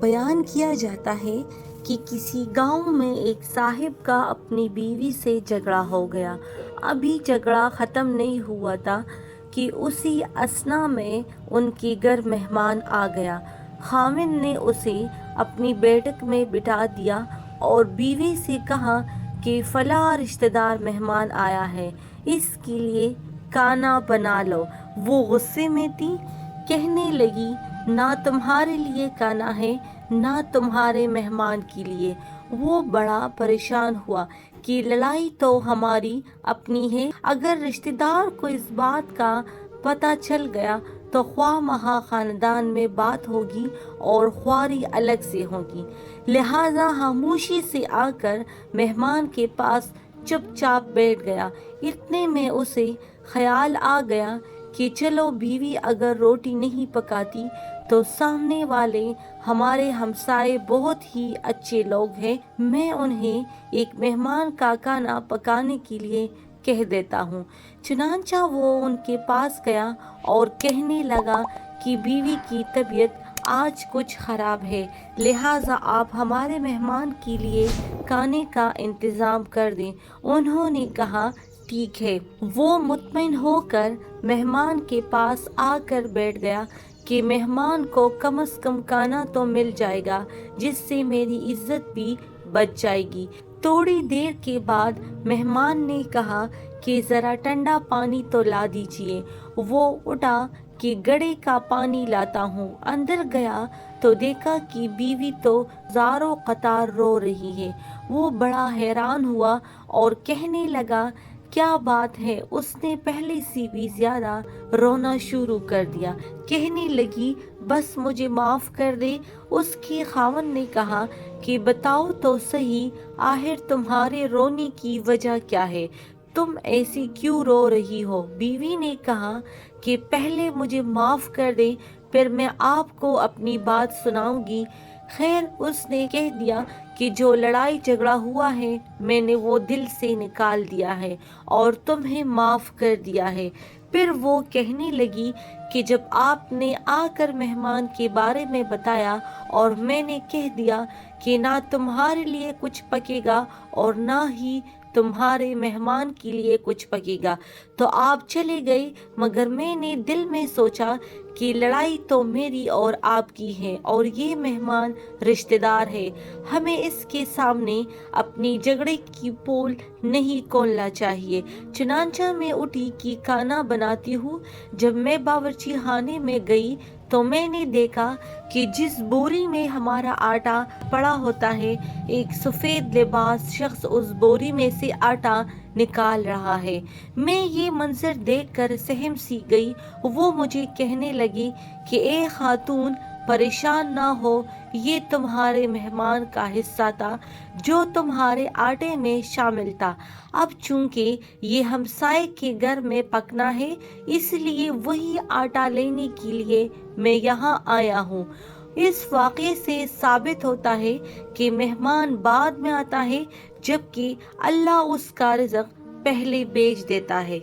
بیان کیا جاتا ہے کہ کسی گاؤں میں ایک صاحب کا اپنی بیوی سے جھگڑا ہو گیا۔ ابھی جھگڑا ختم نہیں ہوا تھا کہ اسی اثنا میں ان کے گھر مہمان آ گیا۔ خاوند نے اسے اپنی بیٹھک میں بٹھا دیا اور بیوی سے کہا کہ فلاں رشتہ دار مہمان آیا ہے، اس کے لیے کھانا بنا لو۔ وہ غصے میں تھی، کہنے لگی نہ تمہارے لیے کھانا ہے نہ تمہارے مہمان کے لیے۔ وہ بڑا پریشان ہوا کہ لڑائی تو ہماری اپنی ہے، اگر رشتہ دار کو اس بات کا پتہ چل گیا تو خواہ مخواہ خاندان میں بات ہوگی اور خواری الگ سے ہوگی۔ لہٰذا خاموشی سے آ کر مہمان کے پاس چپ چاپ بیٹھ گیا۔ اتنے میں اسے خیال آ گیا کہ چلو بیوی اگر روٹی نہیں پکاتی تو سامنے والے ہمارے ہمسائے بہت ہی اچھے لوگ ہیں، میں انہیں ایک مہمان کا کھانا پکانے کے لیے کہہ دیتا ہوں۔ چنانچہ وہ ان کے پاس گیا اور کہنے لگا کہ بیوی کی طبیعت آج کچھ خراب ہے، لہٰذا آپ ہمارے مہمان کے لیے کھانے کا انتظام کر دیں۔ انہوں نے کہا ٹھیک ہے۔ وہ مطمئن ہو کر مہمان کے پاس آ کر بیٹھ گیا کہ مہمان کو کم از کم کھانا تو مل جائے گا، جس سے میری عزت بھی بچ جائے گی۔ تھوڑی دیر کے بعد مہمان نے کہا کہ ذرا ٹھنڈا پانی تو لا دیجیے۔ وہ اٹھا کہ گھڑے کا پانی لاتا ہوں۔ اندر گیا تو دیکھا کہ بیوی تو زاروں قطار رو رہی ہے۔ وہ بڑا حیران ہوا اور کہنے لگا کیا بات ہے؟ اس نے پہلے سے بھی زیادہ رونا شروع کر دیا۔ کہنے لگی بس مجھے معاف کر دے۔ اس کے خاوند نے کہا کہ بتاؤ تو صحیح، آخر تمہارے رونے کی وجہ کیا ہے؟ تم ایسی کیوں رو رہی ہو؟ بیوی نے کہا کہ پہلے مجھے معاف کر دے، پھر میں آپ کو اپنی بات سناؤں گی۔ خیر، اس نے کہہ دیا کہ جو لڑائی جھگڑا ہوا ہے میں نے وہ دل سے نکال دیا ہے اور تمہیں معاف کر دیا ہے۔ پھر وہ کہنے لگی کہ جب آپ نے آ کر مہمان کے بارے میں بتایا اور میں نے کہہ دیا کہ نہ تمہارے لیے کچھ پکے گا اور نہ ہی تمہارے مہمان کے لیے کچھ پکے گا تو آپ چلے گئے، مگر میں نے دل میں سوچا کہ لڑائی تو میری اور آپ کی ہے اور یہ مہمان رشتہ دار ہے، ہمیں اس کے سامنے اپنی جھگڑے کی پول نہیں کھولنا چاہیے۔ چنانچہ میں اٹھی کہ کھانا بناتی ہوں۔ جب میں باورچی خانے میں گئی تو میں نے دیکھا کہ جس بوری میں ہمارا آٹا پڑا ہوتا ہے، ایک سفید لباس شخص اس بوری میں سے آٹا نکال رہا ہے۔ میں یہ منظر دیکھ کر سہم سی گئی۔ وہ مجھے کہنے لگی کہ اے خاتون، پریشان نہ ہو، یہ تمہارے مہمان کا حصہ تھا جو تمہارے آٹے میں شامل تھا۔ اب چونکہ یہ ہمسائے کے گھر میں پکنا ہے، اس لیے وہی آٹا لینے کے لیے میں یہاں آیا ہوں۔ اس واقعے سے ثابت ہوتا ہے کہ مہمان بعد میں آتا ہے، جبکہ اللہ اس کا رزق پہلے بھیج دیتا ہے۔